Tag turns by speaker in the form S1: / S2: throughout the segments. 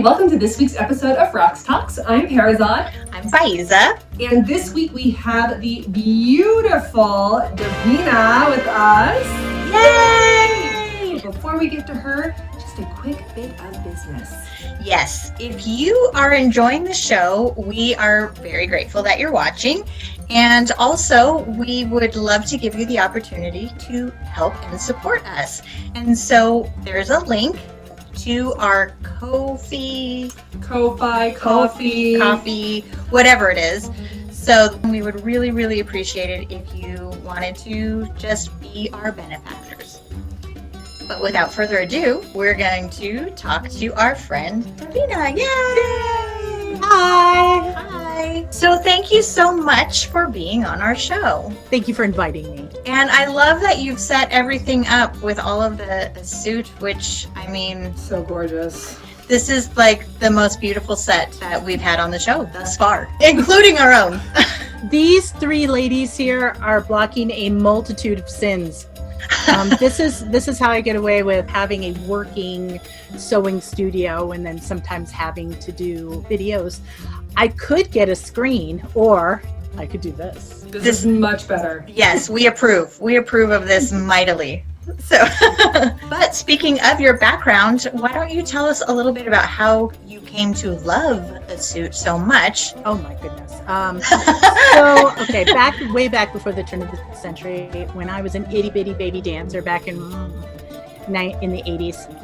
S1: welcome to this week's episode of Raqs Talks. I'm Parazad.
S2: I'm Faiza.
S1: And this week we have the beautiful Davina with us.
S2: Yay!
S1: Before we get to her, just a quick bit of business.
S2: Yes, if you are enjoying the show, we are very grateful that you're watching. And also, we would love to give you the opportunity to help and support us. And so there's a link to our Ko-fi, coffee, whatever it is. So we would really, really appreciate it if you wanted to just be our benefactors. But without further ado, we're going to talk to our friend Davina. Yay!
S3: Hi!
S2: Hi! So thank you so much for being on our show.
S3: Thank you for inviting me.
S2: And I love that you've set everything up with all of the suit, which, I mean...
S1: So gorgeous.
S2: This is like the most beautiful set that we've had on the show thus far, including our own.
S3: These three ladies here are blocking a multitude of sins. This is how I get away with having a working sewing studio and then sometimes having to do videos. I could get a screen or I could do this.
S1: This is much better.
S2: Yes, we approve. We approve of this mightily. So, but speaking of your background, why don't you tell us a little bit about how you came to love a suit so much?
S3: Oh my goodness. Okay, way back before the turn of the century, when I was an itty bitty baby dancer back in the 80s,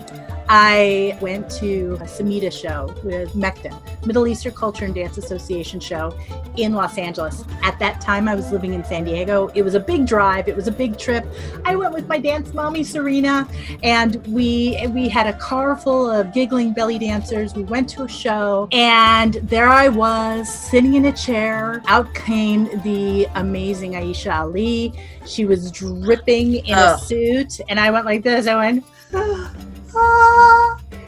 S3: I went to a Samita show with MECDAN, Middle Eastern Culture and Dance Association show in Los Angeles. At that time, I was living in San Diego. It was a big drive. It was a big trip. I went with my dance mommy, Serena, and we had a car full of giggling belly dancers. We went to a show, and there I was sitting in a chair. Out came the amazing Aisha Ali. She was dripping in a suit, and I went like this. I went...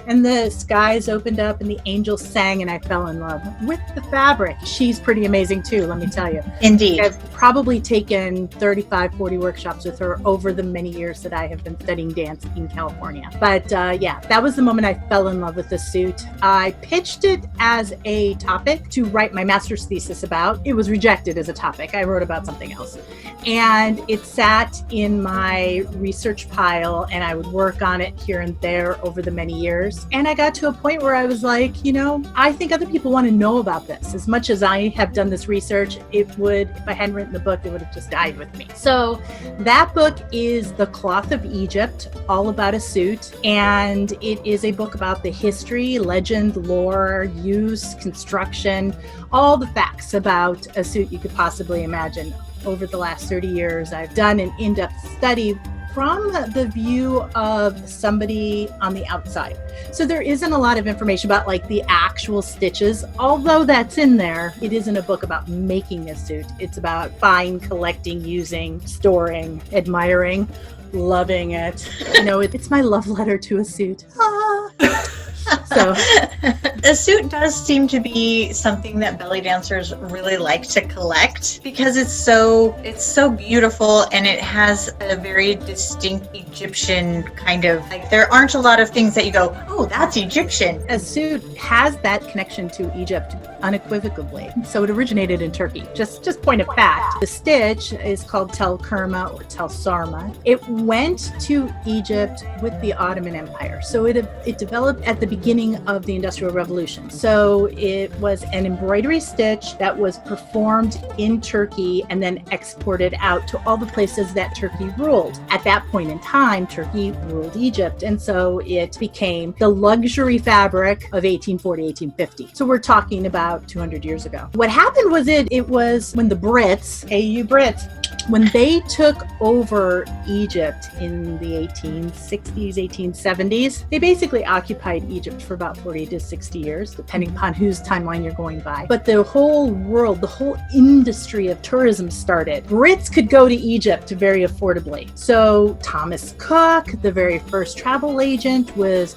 S3: And the skies opened up and the angels sang and I fell in love with the fabric. She's pretty amazing too, let me tell you.
S2: Indeed.
S3: I've probably taken 35, 40 workshops with her over the many years that I have been studying dance in California. But yeah, that was the moment I fell in love with the suit. I pitched it as a topic to write my master's thesis about. It was rejected as a topic. I wrote about something else. And it sat in my research pile and I would work on it here and there over the many years. And I got to a point where I was like, I think other people want to know about this. As much as I have done this research, if I hadn't written the book, it would have just died with me. So that book is The Cloth of Egypt, all about a suit. And it is a book about the history, legend, lore, use, construction, all the facts about a suit you could possibly imagine. Over the last 30 years, I've done an in-depth study from the view of somebody on the outside. So there isn't a lot of information about like the actual stitches, although that's in there. It isn't a book about making a suit. It's about buying, collecting, using, storing, admiring, loving it. It's my love letter to a suit. So
S2: a suit does seem to be something that belly dancers really like to collect because it's so beautiful and it has a very distinct Egyptian kind of, like, there aren't a lot of things that you go, oh, that's Egyptian.
S3: A suit has that connection to Egypt unequivocally. So it originated in Turkey. Just point of fact. The stitch is called tel kerma or tel sarma. It went to Egypt with the Ottoman Empire. So it developed at the beginning of the Industrial Revolution. So it was an embroidery stitch that was performed in Turkey and then exported out to all the places that Turkey ruled. At that point in time, Turkey ruled Egypt. And so it became the luxury fabric of 1840, 1850. So we're talking about 200 years ago. What happened was it was when the Brits, hey you Brits, when they took over Egypt in the 1860s, 1870s, they basically occupied Egypt for about 40 to 60 years, depending upon whose timeline you're going by. But the whole world, the whole industry of tourism started. Brits could go to Egypt very affordably. So Thomas Cook, the very first travel agent, was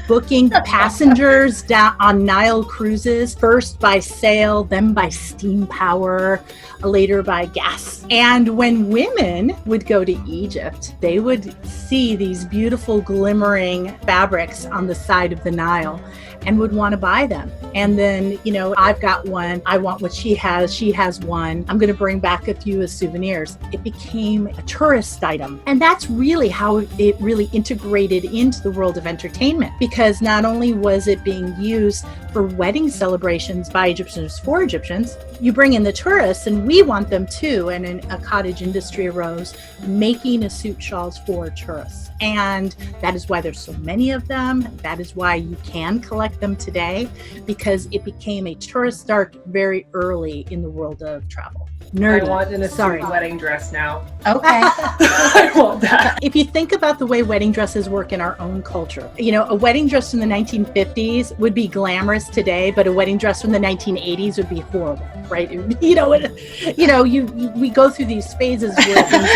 S3: booking passengers down on Nile cruises, first by sail, then by steam power, later by gas. And And when women would go to Egypt, they would see these beautiful glimmering fabrics on the side of the Nile and would want to buy them. And then, I've got one, I want what she has one, I'm going to bring back a few as souvenirs. It became a tourist item. And that's really how it really integrated into the world of entertainment, because not only was it being used for wedding celebrations by Egyptians for Egyptians, you bring in the tourists and we want them too. And a cottage industry arose making a suit shawls for tourists. And that is why there's so many of them. That is why you can collect them today, because it became a tourist art very early in the world of travel. Nerdy.
S1: I want an assumed wedding dress now.
S2: Okay.
S1: I want that.
S3: If you think about the way wedding dresses work in our own culture, a wedding dress from the 1950s would be glamorous today, but a wedding dress from the 1980s would be horrible, right? We go through these phases where things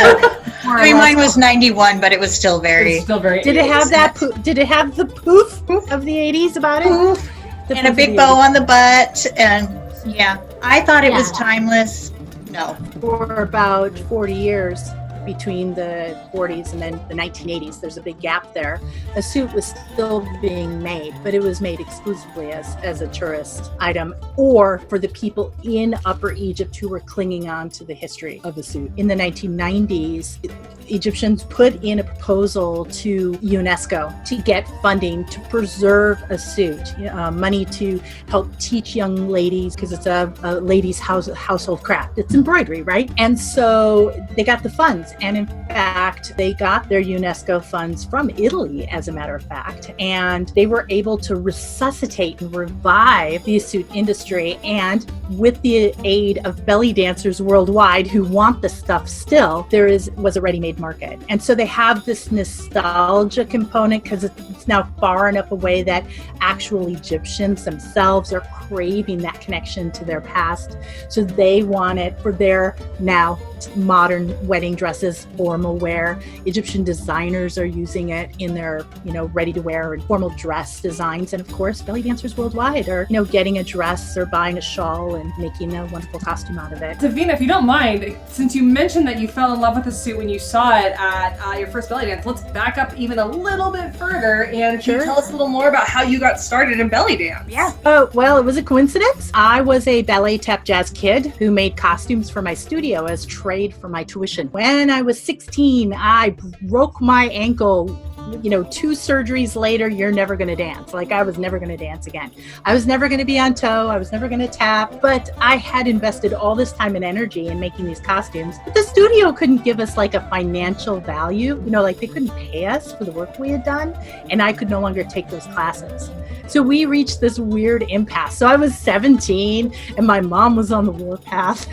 S3: are
S2: mine was 91, but it was still very.
S1: It's still very.
S3: Did it have that? Did it have the poof of the 80s about it?
S2: Poof. And a big bow on the butt, and yeah, I thought it was timeless. No.
S3: For about 40 years, between the 40s and then the 1980s, there's a big gap there. A suit was still being made, but it was made exclusively as a tourist item, or for the people in Upper Egypt who were clinging on to the history of the suit. In the 1990s, Egyptians put in a proposal to UNESCO to get funding to preserve a suit, money to help teach young ladies, because it's a ladies' household craft. It's embroidery, right? And so they got the funds. And in fact, they got their UNESCO funds from Italy, as a matter of fact. And they were able to resuscitate and revive the suit industry. And with the aid of belly dancers worldwide who want the stuff still, was a ready-made market. And so they have this nostalgia component, because it's now far enough away that actual Egyptians themselves are craving that connection to their past. So they want it for their now modern wedding dresses, formal wear. Egyptian designers are using it in their, ready to wear and formal dress designs. And of course, belly dancers worldwide are, getting a dress or buying a shawl and making a wonderful costume out of it.
S1: Davina, if you don't mind, since you mentioned that you fell in love with the suit when you saw it at your first belly dance, let's back up even a little bit further and can you tell us a little more about how you got started in belly dance?
S2: Yeah.
S3: Oh, well, it was a coincidence. I was a ballet tap jazz kid who made costumes for my studio as trade for my tuition. When I was 16, I broke my ankle. 2 surgeries later, you're never going to dance. Like, I was never going to dance again. I was never going to be on toe. I was never going to tap. But I had invested all this time and energy in making these costumes. But the studio couldn't give us like a financial value. They couldn't pay us for the work we had done. And I could no longer take those classes. So we reached this weird impasse. So I was 17 and my mom was on the warpath.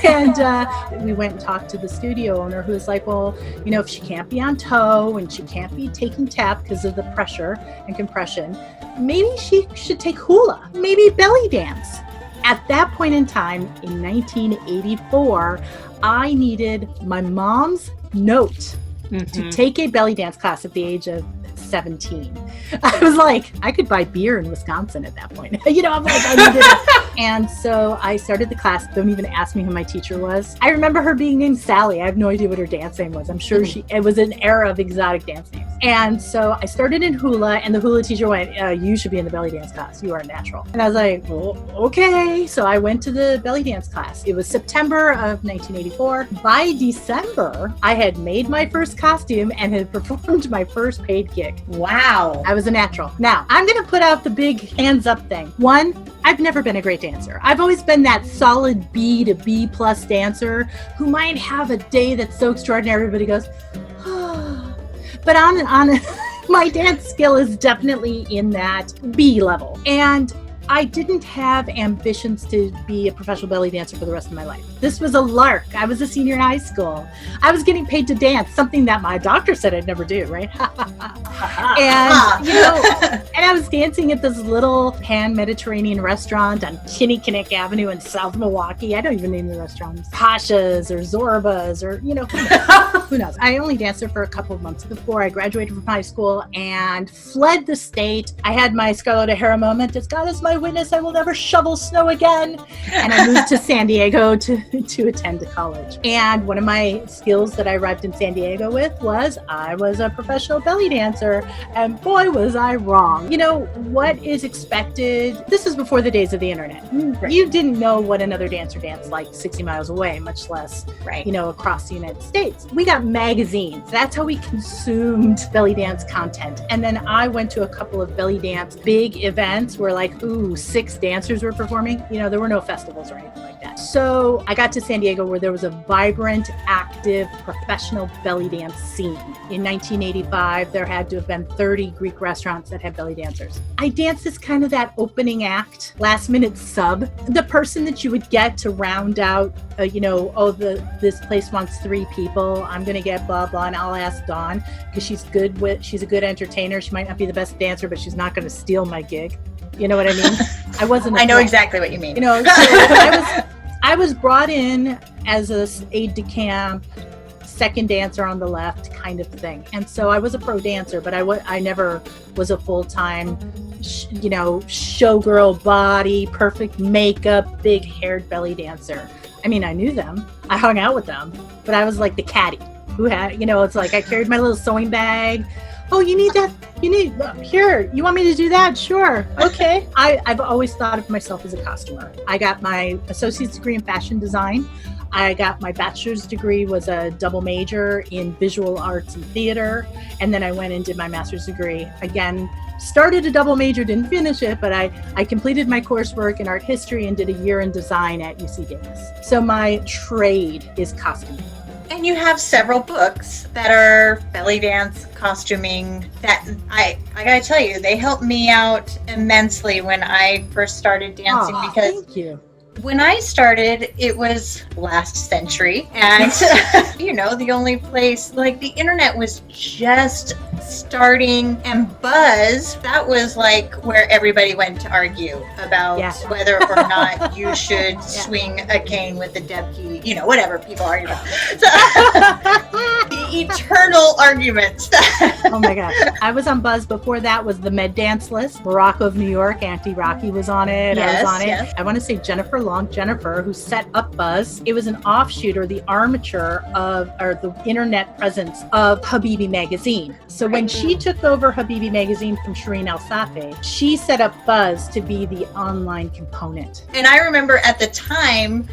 S3: And we went and talked to the studio owner, who was like, well, if she can't be on toe and she can't be taking tap because of the pressure and compression, maybe she should take hula, maybe belly dance. At that point in time, in 1984, I needed my mom's note to take a belly dance class at the age of 17. I was like, I could buy beer in Wisconsin at that point. I'm like, I needed it. And so I started the class. Don't even ask me who my teacher was. I remember her being named Sally. I have no idea what her dance name was. I'm sure it was an era of exotic dance names. And so I started in hula, and the hula teacher went, you should be in the belly dance class. You are natural. And I was like, well, okay. So I went to the belly dance class. It was September of 1984. By December, I had made my first costume and had performed my first paid gig.
S2: Wow.
S3: I was a natural. Now, I'm going to put out the big hands up thing. One, I've never been a great dancer. I've always been that solid B to B plus dancer who might have a day that's so extraordinary everybody goes, oh. But on my dance skill is definitely in that B level. And I didn't have ambitions to be a professional belly dancer for the rest of my life. This was a lark. I was a senior in high school. I was getting paid to dance, something that my doctor said I'd never do, right? And, and I was dancing at this little pan-Mediterranean restaurant on Kinnickinnick Avenue in South Milwaukee. I don't even name the restaurants. Pasha's or Zorba's or, who knows. I only danced there for a couple of months before I graduated from high school and fled the state. I had my Scarlett O'Hara moment. As God is my witness, I will never shovel snow again. And I moved to San Diego to attend to college. And one of my skills that I arrived in San Diego with was I was a professional belly dancer. And boy, was I wrong. You know, what is expected? This is before the days of the internet.
S2: Right.
S3: You didn't know what another dancer danced like 60 miles away, much less,
S2: Right.
S3: you know, across the United States. We got magazines. That's how we consumed belly dance content. And then I went to a couple of belly dance big events where like, 6 dancers were performing. You know, there were no festivals or anything like that. So I got to San Diego where there was a vibrant, active, professional belly dance scene. In 1985, there had to have been 30 Greek restaurants that had belly dancers. I danced as kind of that opening act, last minute sub, the person that you would get to round out, this place wants 3 people. I'm going to get blah, blah, and I'll ask Dawn because she's a good entertainer. She might not be the best dancer, but she's not going to steal my gig. You know what I mean? I wasn't.
S2: I know exactly what you mean.
S3: You know, so I was brought in as a aide de camp, second dancer on the left kind of thing. And so I was a pro dancer, but I never was a full-time, showgirl body, perfect makeup, big haired belly dancer. I mean, I knew them. I hung out with them, but I was like the caddy who had, it's like I carried my little sewing bag. Oh, you need that? Here, you want me to do that? Sure. Okay. I've always thought of myself as a costumer. I got my associate's degree in fashion design. I got my bachelor's degree, was a double major in visual arts and theater. And then I went and did my master's degree. Again, started a double major, didn't finish it, but I completed my coursework in art history and did a year in design at UC Davis. So my trade is costuming.
S2: And you have several books that are belly dance costuming that I gotta tell you, they helped me out immensely when I first started dancing because
S3: thank you.
S2: When I started, it was last century, and the only place, like, the internet was just starting, and Buzz, that was like where everybody went to argue about whether or not you should swing a cane with the deb key, whatever people argue about. So, the eternal arguments.
S3: Oh my God. I was on Buzz. Before that was the Med Dance List. Morocco of New York, Auntie Rocky was on it.
S2: Yes,
S3: I was on it.
S2: yes.
S3: I want to say Jennifer, who set up Buzz. It was an offshoot or the armature or the internet presence of Habibi magazine. So when she took over Habibi magazine from Shireen Al-Safi, she set up Buzz to be the online component.
S2: And I remember at the time,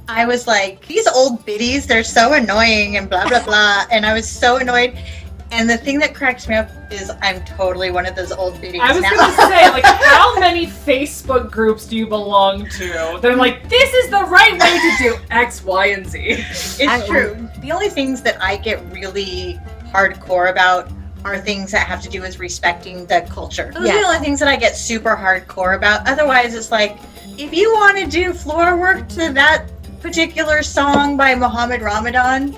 S2: I was like, these old biddies, they're so annoying and blah, blah, blah. And I was so annoyed. And the thing that cracks me up is I'm totally one of those old biddies
S1: I was
S2: now.
S1: going to say, like, how many Facebook groups do you belong to? They're like, this is the right way to do X, Y, and Z.
S2: It's true. The only things that I get really hardcore about are things that have to do with respecting the culture. Those are the only things that I get super hardcore about. Otherwise, it's like, if you want to do floor work to that particular song by Muhammad Ramadan,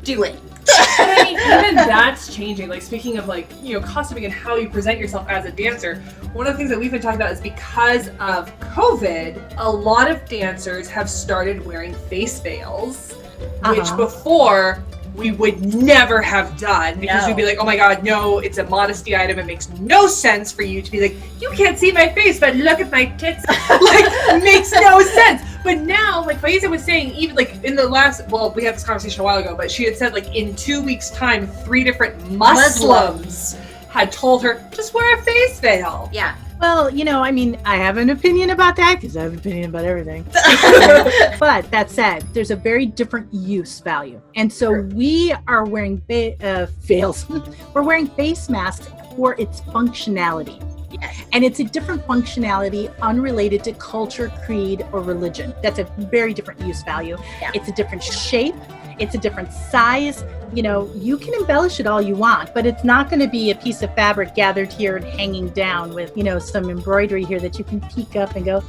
S2: do it.
S1: I mean, even that's changing. Like, speaking of, like, costuming and how you present yourself as a dancer, one of the things that we've been talking about is because of COVID, a lot of dancers have started wearing face veils, which before we would never have done because we'd be like, oh my God, no, it's a modesty item. It makes no sense for you to be like, you can't see my face, but look at my tits. Like, it makes no sense. But now, like Faiza was saying, even like in the last, we had this conversation a while ago, but she had said like in 2 weeks' time, 3 different Muslims had told her, just wear a face veil.
S2: Yeah.
S3: Well, I mean, I have an opinion about that because I have an opinion about everything. But that said, there's a very different use value. And so we are wearing veils. We're wearing face masks for its functionality.
S2: Yes.
S3: And it's a different functionality unrelated to culture, creed, or religion. That's a very different use value.
S2: Yeah.
S3: It's a different shape. It's a different size. You can embellish it all you want, but it's not going to be a piece of fabric gathered here and hanging down with, some embroidery here that you can peek up and go,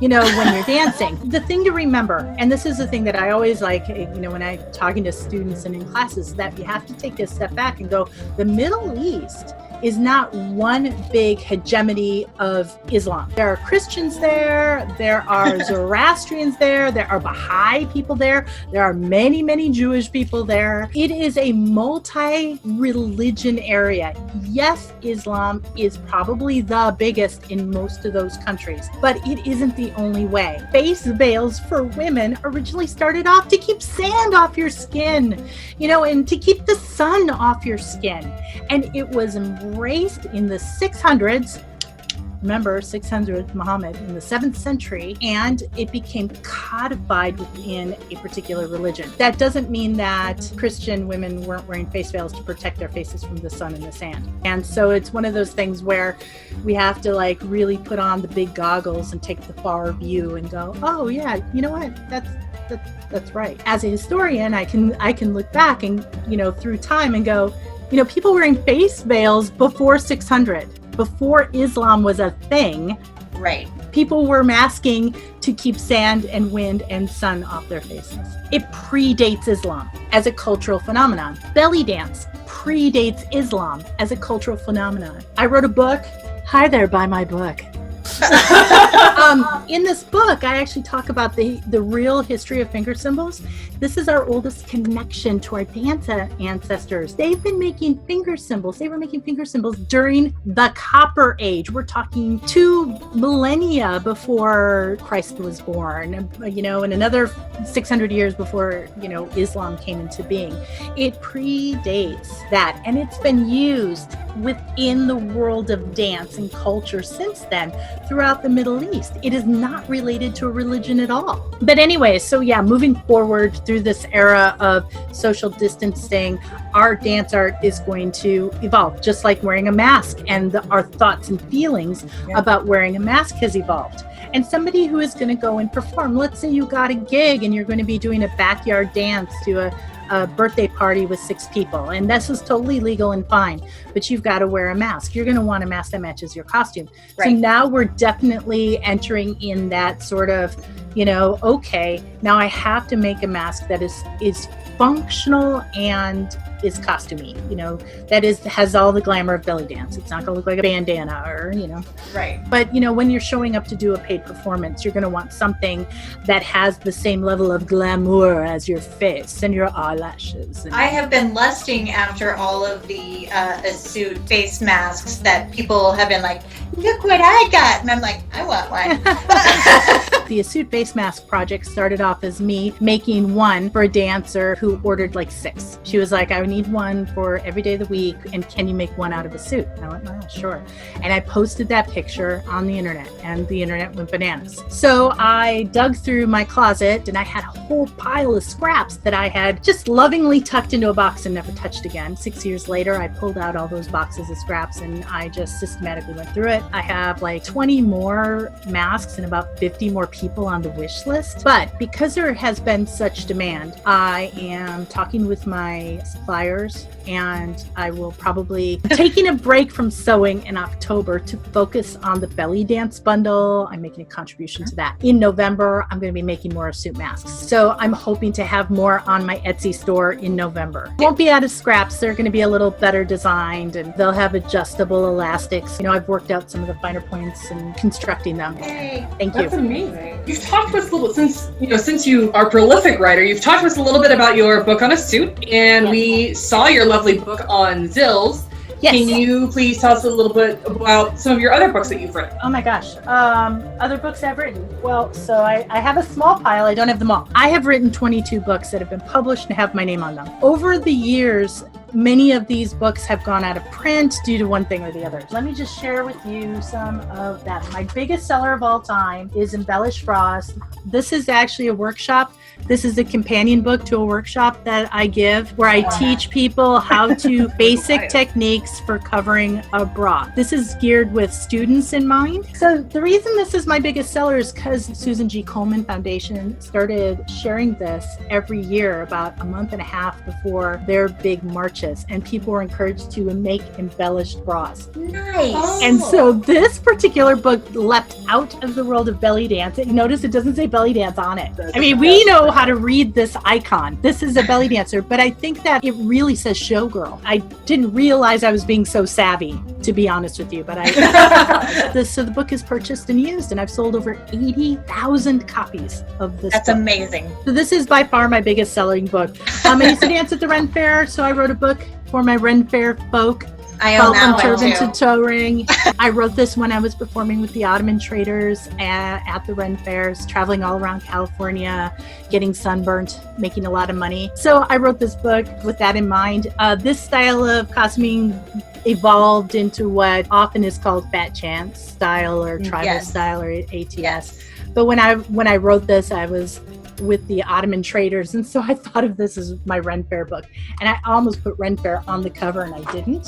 S3: when you're dancing. The thing to remember, and this is the thing that I always like, when I'm talking to students and in classes, that you have to take a step back and go, the Middle East is not one big hegemony of Islam. There are Christians there, there are Zoroastrians there are Baha'i people there are many, many Jewish people there. It is a multi-religion area. Yes, Islam is probably the biggest in most of those countries, but it isn't the only way. Face veils for women originally started off to keep sand off your skin, and to keep the sun off your skin. And it was embraced in the 600s. Remember, 600, Muhammad, in the 7th century, and it became codified within a particular religion. That doesn't mean that Christian women weren't wearing face veils to protect their faces from the sun and the sand. And so it's one of those things where we have to really put on the big goggles and take the far view and go, oh yeah, you know what? That's right. As a historian, I can look back and, through time and go, people wearing face veils before 600. Before Islam was a thing,
S2: right?
S3: People were masking to keep sand and wind and sun off their faces. It predates Islam as a cultural phenomenon. Belly dance predates Islam as a cultural phenomenon. I wrote a book. Hi there, buy my book. In this book, I actually talk about the real history of finger cymbals. This is our oldest connection to our dance ancestors. They've been making finger cymbals. They were making finger cymbals during the Copper Age. We're talking 2 millennia before Christ was born, and another 600 years before, Islam came into being. It predates that, and it's been used within the world of dance and culture since then throughout the Middle East. It is not related to a religion at all. But anyway, so yeah, moving forward through this era of social distancing, our dance art is going to evolve, just like wearing a mask, and our thoughts and feelings about wearing a mask has evolved. And somebody who is going to go and perform, let's say you got a gig and you're going to be doing a backyard dance to a birthday party with 6 people, and this is totally legal and fine, but you've got to wear a mask. You're going to want a mask that matches your costume. Right. So now we're definitely entering in that sort of, okay, now I have to make a mask that is functional and is costumey, that has all the glamour of belly dance. It's not going to look like a bandana or,
S2: Right.
S3: But, when you're showing up to do a paid performance, you're going to want something that has the same level of glamour as your face and your eyelashes.
S2: I have been lusting after all of the suit face masks that people have been like, look what I got. And I'm like, I want one.
S3: The Suit Face Mask project started off as me making one for a dancer who ordered 6. She was like, I need one for every day of the week, and can you make one out of a suit? And I went, oh, sure. And I posted that picture on the internet, and the internet went bananas. So I dug through my closet, and I had a whole pile of scraps that I had just lovingly tucked into a box and never touched again. 6 years later, I pulled out all those boxes of scraps, and I just systematically went through it. I have 20 more masks and about 50 more people on the wish list. But because there has been such demand, I am talking with my suppliers, and I will probably be taking a break from sewing in October to focus on the belly dance bundle. I'm making a contribution to that. In November, I'm going to be making more suit masks. So I'm hoping to have more on my Etsy store in November. Won't be out of scraps. They're going to be a little better designed, and they'll have adjustable elastics. I've worked out some of the finer points and constructing them.
S2: Hey,
S3: thank you.
S1: That's amazing. You've talked to us a little since you are a prolific writer, you've talked to us a little bit about your book on a suit, and we saw your lovely book on Zills. Yes. Can you please tell us a little bit about some of your other books that you've written?
S3: Oh my gosh. Other books I've written. Well, so I have a small pile. I don't have them all. I have written 22 books that have been published and have my name on them. Over the years, many of these books have gone out of print due to one thing or the other. Let me just share with you some of them. My biggest seller of all time is Embellish Frost. This is actually a workshop. This is a companion book to a workshop that I give where I teach people how to basic techniques for covering a bra. This is geared with students in mind. So the reason this is my biggest seller is because Susan G. Komen Foundation started sharing this every year about a month and a half before their big March delicious, and people were encouraged to make embellished bras.
S2: Nice.
S3: And so this particular book leapt out of the world of belly dance. Notice it doesn't say belly dance on it. I mean, we know how to read this icon. This is a belly dancer, but I think that it really says showgirl. I didn't realize I was being so savvy, to be honest with you, but so the book is purchased and used, and I've sold over 80,000 copies of this
S2: That's
S3: book.
S2: amazing.
S3: So this is by far my biggest selling book. I used to dance at the Ren Fair, so I wrote a book for my Ren Fair folk.
S2: I own that
S3: From
S2: one
S3: Turban
S2: too.
S3: to Toe Ring. I wrote this when I was performing with the Ottoman traders at the Ren Fairs, traveling all around California, getting sunburnt, making a lot of money. So I wrote this book with that in mind. This style of costuming evolved into what often is called Fat Chance style or tribal style or ATS.
S2: Yes.
S3: But when I wrote this, I was with the Ottoman traders, and so I thought of this as my Ren Fair book, and I almost put Ren Fair on the cover, and I didn't.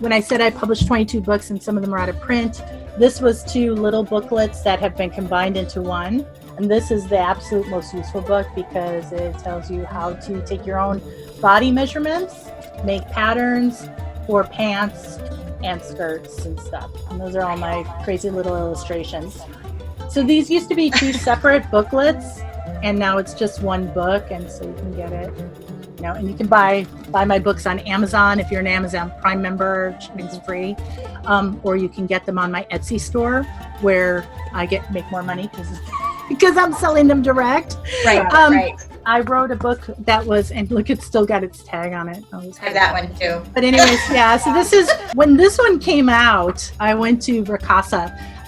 S3: When I said I published 22 books and some of them are out of print, this was 2 little booklets that have been combined into one, and this is the absolute most useful book because it tells you how to take your own body measurements, make patterns for pants and skirts and stuff, and those are all my crazy little illustrations. So these used to be 2 separate booklets, and now it's just one book, and so you can get it, and you can buy my books on Amazon if you're an Amazon Prime member, shipping's free, or you can get them on my Etsy store where I make more money because I'm selling them direct.
S2: Right, right.
S3: I wrote a book that was, and look, it's still got its tag on it.
S2: I have that one too.
S3: But anyways, yeah, so this is, when this one came out, I went to Raqs,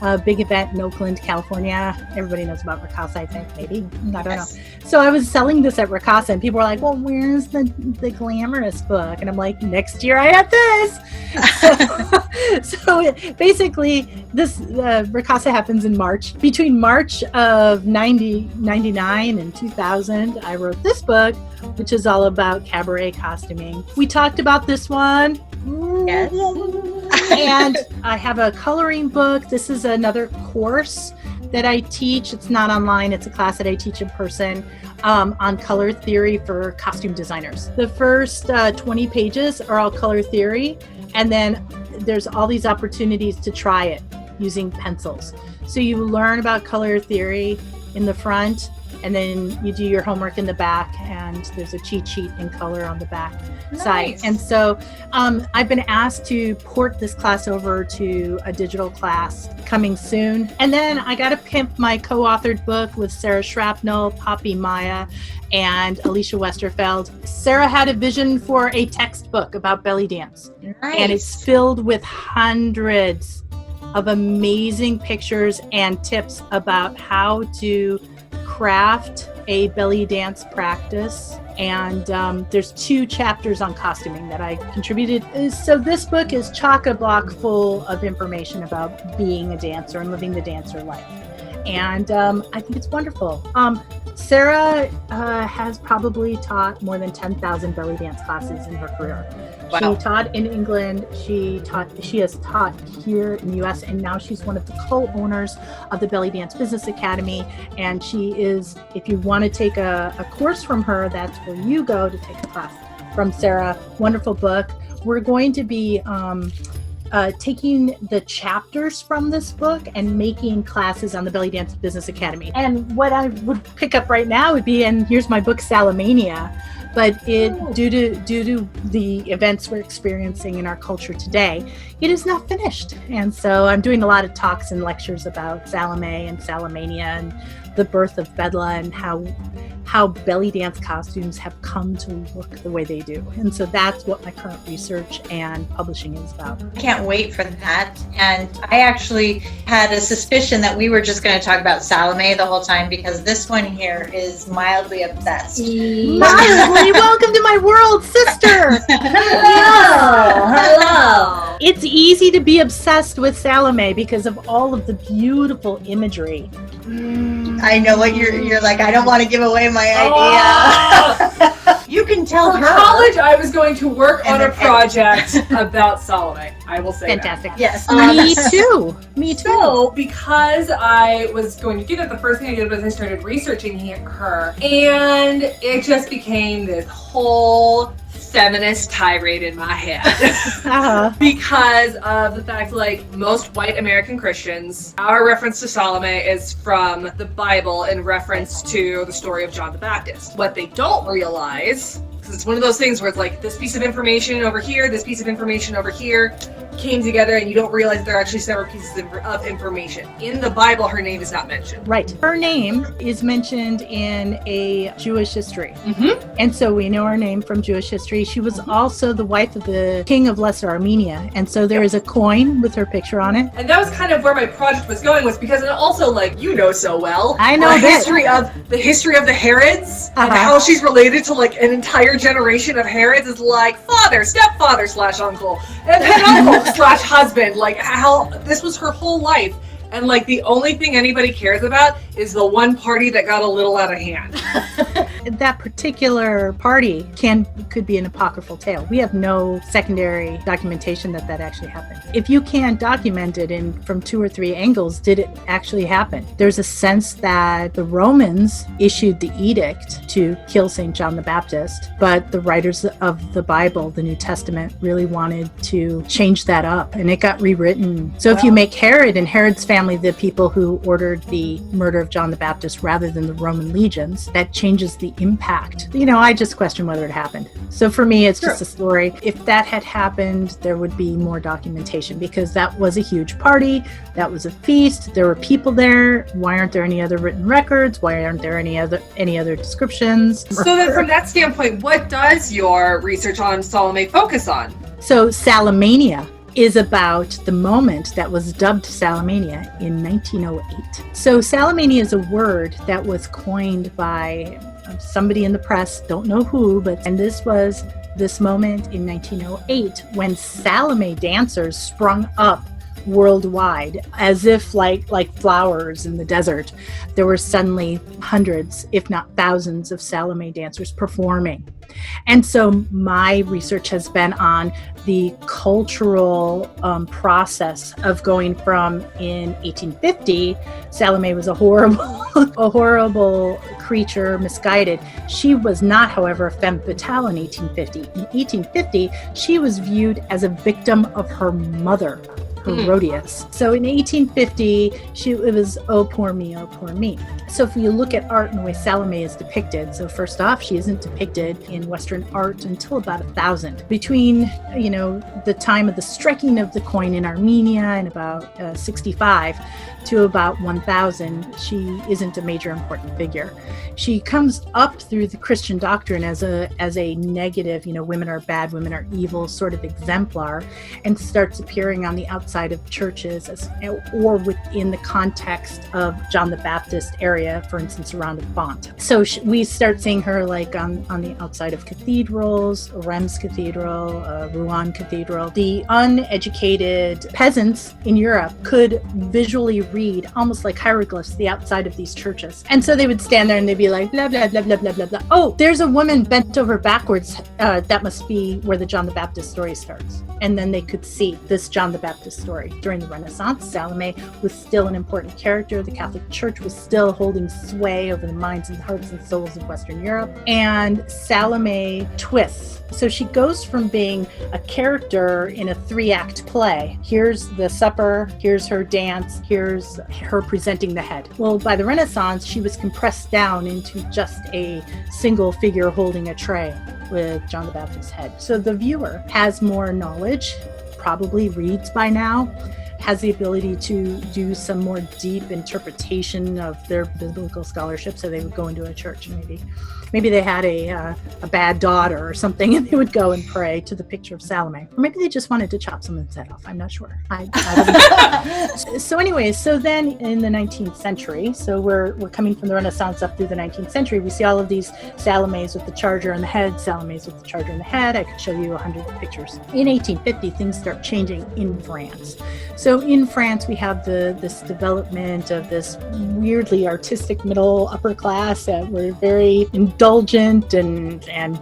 S3: a big event in Oakland, California. Everybody knows about Raqs, I think, maybe. I don't know. So I was selling this at Raqs, and people were like, well, where's the glamorous book? And I'm like, next year I have this. So basically, this Raqs happens in March. Between March of 99 and 2000, I wrote this book, which is all about cabaret costuming. We talked about this one.
S2: Yes.
S3: And I have a coloring book. This is another course that I teach. It's not online. It's a class that I teach in person on color theory for costume designers. The first 20 pages are all color theory, and then there's all these opportunities to try it using pencils. So you learn about color theory in the front, and then you do your homework in the back, and there's a cheat sheet in color on the back side. And so I've been asked to port this class over to a digital class coming soon. And then I got to pimp my co-authored book with Sarah Shrapnel, Poppy Maya, and Alicia Westerfeld. Sarah had a vision for a textbook about belly dance.
S2: Nice.
S3: And it's filled with hundreds of amazing pictures and tips about how to craft a belly dance practice. And there's 2 chapters on costuming that I contributed. So this book is chock-a-block full of information about being a dancer and living the dancer life. And I think it's wonderful. Sarah has probably taught more than 10,000 belly dance classes in her career.
S2: Wow.
S3: She taught in England, she has taught here in the US, and now she's one of the co-owners of the Belly Dance Business Academy. And she is, if you want to take a course from her, that's where you go to take a class from Sarah. Wonderful book. We're going to be taking the chapters from this book and making classes on the Belly Dance Business Academy. And what I would pick up right now would be, and here's my book, Salamania, but due to the events we're experiencing in our culture today, it is not finished. And so I'm doing a lot of talks and lectures about Salome and Salamania and the birth of Bedla and how belly dance costumes have come to look the way they do. And so that's what my current research and publishing is about.
S2: I can't wait for that. And I actually had a suspicion that we were just going to talk about Salome the whole time, because this one here is mildly obsessed.
S3: Mildly, welcome to my world, sister.
S2: Hello.
S3: It's easy to be obsessed with Salome because of all of the beautiful imagery.
S2: I know what you're like. I don't want to give away my idea. You can tell
S1: For
S2: her.
S1: college, I was going to work
S2: And
S1: on a
S2: then
S1: project about Salome. I will say
S3: Fantastic.
S1: that.
S2: Yes.
S3: Me too. Me too.
S1: So, because I was going to do that, the first thing I did was I started researching her, and it just became this whole feminist tirade in my head. Because of the fact, like, most white American Christians, our reference to Salome is from the Bible in reference to the story of John the Baptist. What they don't realize, because it's one of those things where it's like this piece of information over here, this piece of information over here, came together, and you don't realize they're actually separate pieces of information. In the Bible, her name is not mentioned.
S3: Right. Her name is mentioned in a Jewish history.
S1: Mm-hmm.
S3: And so we know her name from Jewish history. She was also the wife of the king of Lesser Armenia. And so there is a coin with her picture on it.
S1: And that was kind of where my project was going, was because it also, like, you know so well,
S3: I know
S1: the history of the Herods, and how she's related to, like, an entire generation of Herods is like father, stepfather / uncle, and then uncle / husband. Like, how this was her whole life. And, like, the only thing anybody cares about is the one party that got a little out of hand.
S3: That particular party could be an apocryphal tale. We have no secondary documentation that actually happened. If you can't document it from 2 or 3 angles, did it actually happen? There's a sense that the Romans issued the edict to kill St. John the Baptist, but the writers of the Bible, the New Testament, really wanted to change that up, and it got rewritten. So if you make Herod and Herod's family the people who ordered the murder of John the Baptist rather than the Roman legions, that changes the impact. You know, I just question whether it happened. So for me, it's just a story. If that had happened, there would be more documentation, because that was a huge party. That was a feast. There were people there. Why aren't there any other written records? Why aren't there any other descriptions?
S1: So then from that standpoint, what does your research on Salome focus on?
S3: So Salamania is about the moment that was dubbed Salamania in 1908. So Salamania is a word that was coined by somebody in the press, don't know who, and this was this moment in 1908 when Salome dancers sprung up worldwide, as if like flowers in the desert. There were suddenly hundreds, if not thousands, of Salome dancers performing. And so my research has been on the cultural process of going from, in 1850, Salome was a horrible creature, misguided. She was not, however, a femme fatale in 1850. In 1850, she was viewed as a victim of her mother, Herodias. So in 1850, it was, oh, poor me, oh, poor me. So if you look at art and the way Salome is depicted, so first off, she isn't depicted in Western art until about 1000. Between, the time of the striking of the coin in Armenia in about 65 to about 1000, she isn't a major important figure. She comes up through the Christian doctrine as a negative, women are bad, women are evil sort of exemplar, and starts appearing on the outside of churches or within the context of John the Baptist area, for instance, around a font. So we start seeing her like on the outside of cathedrals, Reims Cathedral, Rouen Cathedral. The uneducated peasants in Europe could visually read almost like hieroglyphs the outside of these churches. And so they would stand there and they'd be like, blah, blah, blah, blah, blah, blah, blah. Oh, there's a woman bent over backwards. That must be where the John the Baptist story starts. And then they could see this John the Baptist story. During the Renaissance, Salome was still an important character. The Catholic Church was still holding sway over the minds and hearts and souls of Western Europe. And Salome twists. So she goes from being a character in a 3-act play. Here's the supper, here's her dance, here's her presenting the head. Well, by the Renaissance, she was compressed down into just a single figure holding a tray with John the Baptist's head. So the viewer has more knowledge, probably reads by now, has the ability to do some more deep interpretation of their biblical scholarship. So they would go into a church and maybe they had a bad daughter or something, and they would go and pray to the picture of Salome. Or maybe they just wanted to chop someone's head off. I'm not sure. I wasn't. So anyways, so then in the 19th century, so we're coming from the Renaissance up through the 19th century, we see all of these Salomes with the charger on the head, Salomes with the charger on the head. I could show you 100 pictures. In 1850, things start changing in France. So in France, we have this development of this weirdly artistic middle upper class that were very indulgent and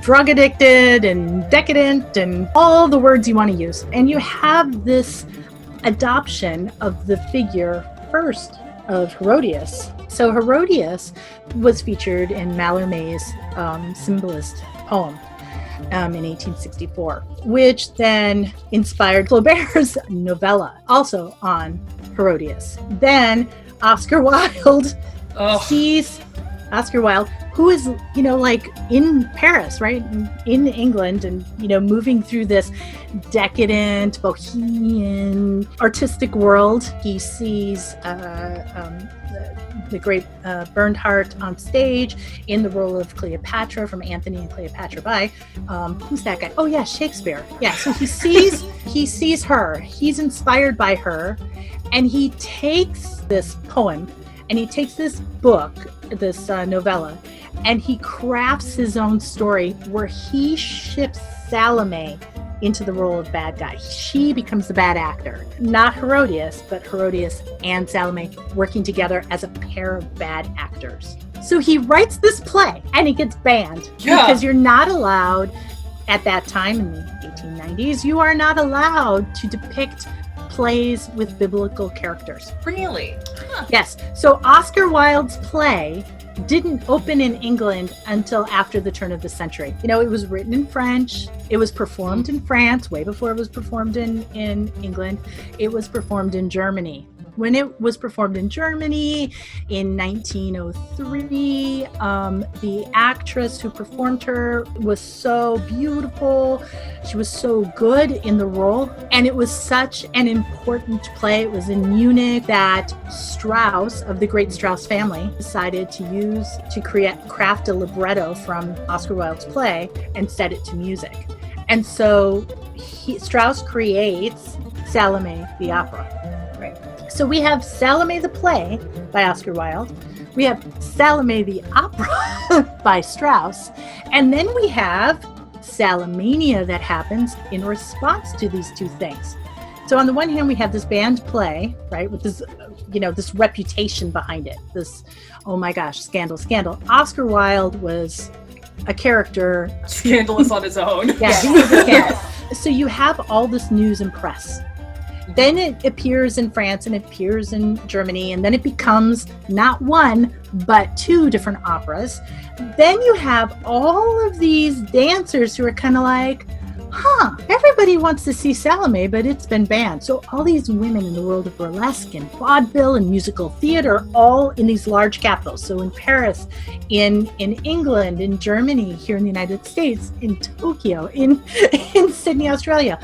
S3: drug addicted and decadent and all the words you want to use. And you have this adoption of the figure first of Herodias. So Herodias was featured in Mallarmé's symbolist poem. in 1864, which then inspired Flaubert's novella, also on Herodias. Then Oscar Wilde sees Oscar Wilde, who is, like in Paris, right? In England, and, moving through this decadent, bohemian, artistic world. He sees the great Bernhardt on stage in the role of Cleopatra from Antony and Cleopatra by, who's that guy? Oh yeah, Shakespeare. Yeah, so he sees her, he's inspired by her, and he takes this poem, and he takes this book, this novella, and he crafts his own story where he ships Salome into the role of bad guy. She becomes the bad actor. Not Herodias, but Herodias and Salome working together as a pair of bad actors. So he writes this play, and it gets banned because you're not allowed, at that time in the 1890s, you are not allowed to depict plays with biblical characters.
S1: Really? Huh.
S3: Yes. So Oscar Wilde's play didn't open in England until after the turn of the century. It was written in French. It was performed in France way before it was performed in England. It was performed in Germany. When it was performed in Germany in 1903, the actress who performed her was so beautiful. She was so good in the role. And it was such an important play. It was in Munich that Strauss, of the great Strauss family, decided to craft a libretto from Oscar Wilde's play and set it to music. And so Strauss creates Salome the opera.
S1: Right.
S3: So we have Salome the play by Oscar Wilde. We have Salome the opera by Strauss. And then we have Salomania that happens in response to these two things. So on the one hand, we have this banned play, right, with this, this reputation behind it. This, oh my gosh, scandal. Oscar Wilde was a character.
S1: Scandalous on his own.
S3: Yeah, he was a character. So you have all this news and press. Then it appears in France and it appears in Germany, and then it becomes not one, but two different operas. Then you have all of these dancers who are kind of like, everybody wants to see Salome, but it's been banned. So all these women in the world of burlesque and vaudeville and musical theater, all in these large capitals. So in Paris, in England, in Germany, here in the United States, in Tokyo, in Sydney, Australia,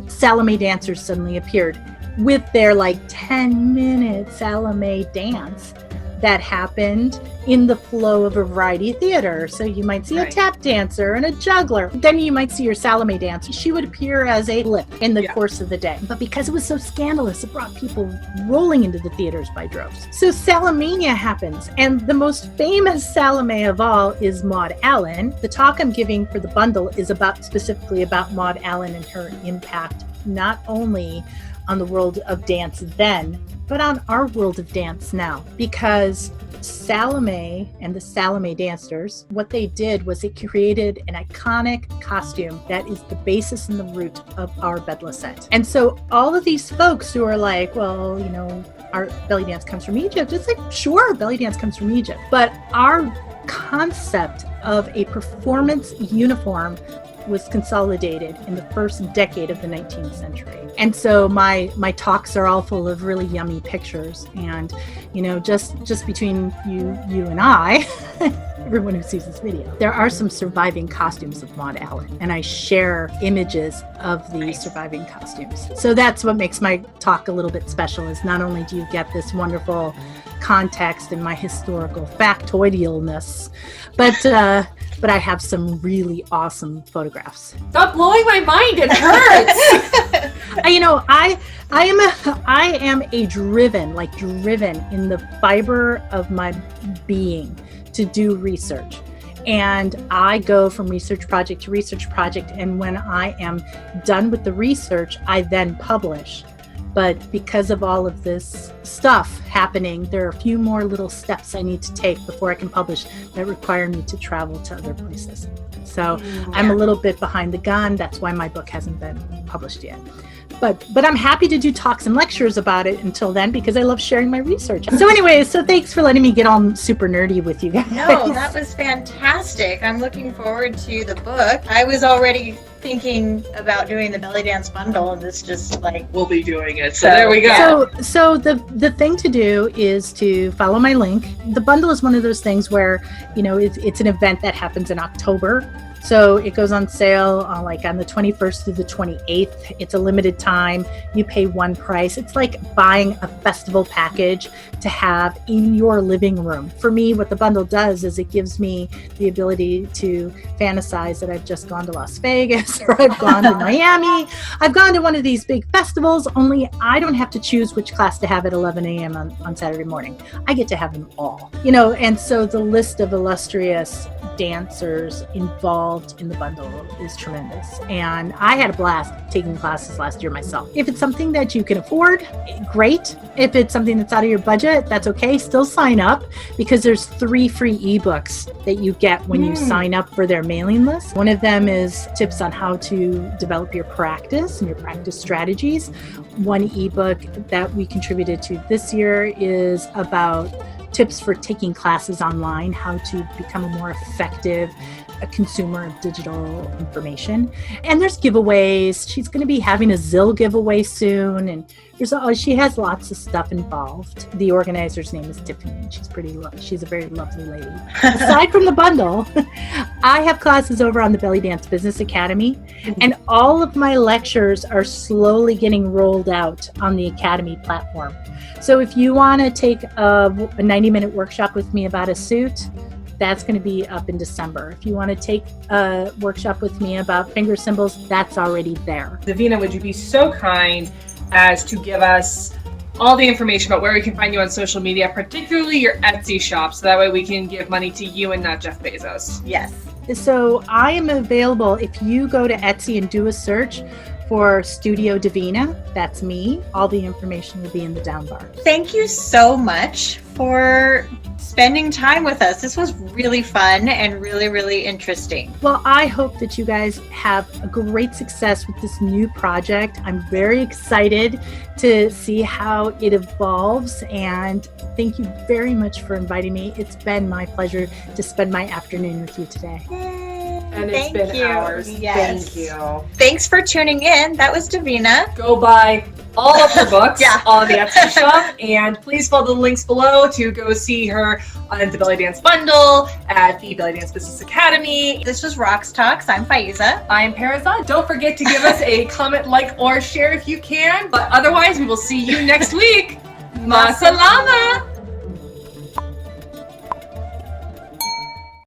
S3: Salome dancers suddenly appeared with their 10-minute Salome dance that happened in the flow of a variety theater. So you might see a tap dancer and a juggler. Then you might see your Salome dance. She would appear as a blip in the course of the day. But because it was so scandalous, it brought people rolling into the theaters by droves. So Salomania happens. And the most famous Salome of all is Maud Allan. The talk I'm giving for the bundle is specifically about Maud Allan and her impact, not only on the world of dance then, but on our world of dance now. Because Salome and the Salome dancers, what they did was it created an iconic costume that is the basis and the root of our bedlicet. And so all of these folks who are like, well, our belly dance comes from Egypt. It's like, sure, belly dance comes from Egypt. But our concept of a performance uniform was consolidated in the first decade of the 19th century. And so my talks are all full of really yummy pictures. And, just between you and I, everyone who sees this video, there are some surviving costumes of Maud Allan. And I share images of the surviving costumes. So that's what makes my talk a little bit special, is not only do you get this wonderful context and my historical factoidalness, but I have some really awesome photographs.
S1: Stop blowing my mind, it hurts.
S3: I am a driven in the fiber of my being to do research. And I go from research project to research project. And when I am done with the research, I then publish. But because of all of this stuff happening, there are a few more little steps I need to take before I can publish that require me to travel to other places. So I'm a little bit behind the gun. That's why my book hasn't been published yet. But I'm happy to do talks and lectures about it until then, because I love sharing my research. So anyways, so thanks for letting me get all super nerdy with you guys.
S2: No, that was fantastic. I'm looking forward to the book. I was already thinking about doing the belly dance bundle, and this just like
S1: We'll be doing it. So there we go.
S3: So the thing to do is to follow my link. The bundle is one of those things where, you know, it's an event that happens in October. So it goes on sale like on the 21st through the 28th. It's a limited time. You pay one price. It's like buying a festival package to have in your living room. For me, what the bundle does is it gives me the ability to fantasize that I've just gone to Las Vegas or I've gone to Miami. I've gone to one of these big festivals, only I don't have to choose which class to have at 11 a.m. on Saturday morning. I get to have them all, you know, and so the list of illustrious dancers involved in the bundle is tremendous. And I had a blast taking classes last year myself. If it's something that you can afford, great. If it's something that's out of your budget, that's okay. Still sign up, because there's 3 free ebooks that you get when you sign up for their mailing list. One of them is tips on how to develop your practice and your practice strategies. One ebook that we contributed to this year is about tips for taking classes online, how to become a more effective consumer of digital information. And there's giveaways. She's going to be having a Zill giveaway soon, and she has lots of stuff involved. The organizer's name is Tiffany, and she's a very lovely lady. Aside from the bundle, I have classes over on the Belly Dance Business Academy, and all of my lectures are slowly getting rolled out on the Academy platform. So if you want to take a 90-minute workshop with me about a suit, that's going to be up in December. If you want to take a workshop with me about finger symbols, that's already there.
S1: Davina, would you be so kind as to give us all the information about where we can find you on social media, particularly your Etsy shop, so that way we can give money to you and not Jeff Bezos?
S2: yes.
S3: So I am available if you go to Etsy and do a search for Studio Davina. That's me. All the information will be in the down bar.
S2: Thank you so much for spending time with us. This was really fun and really, really interesting.
S3: Well, I hope that you guys have a great success with this new project. I'm very excited to see how it evolves, and thank you very much for inviting me. It's been my pleasure to spend my afternoon with you today.
S1: And it's
S2: Thank
S1: been
S2: you.
S1: hours.
S2: Yes.
S1: Thank you.
S2: Thanks for tuning in. That was Davina.
S1: Go buy all of her books
S2: Yeah.
S1: on the Etsy shop, and please follow the links below to go see her on the Belly Dance Bundle at the Belly Dance Business Academy.
S2: This was Raqs Talks. I'm Faiza.
S1: I'm Parazan. Don't forget to give us a comment, like, or share if you can. But otherwise, we will see you next week. Ma salama!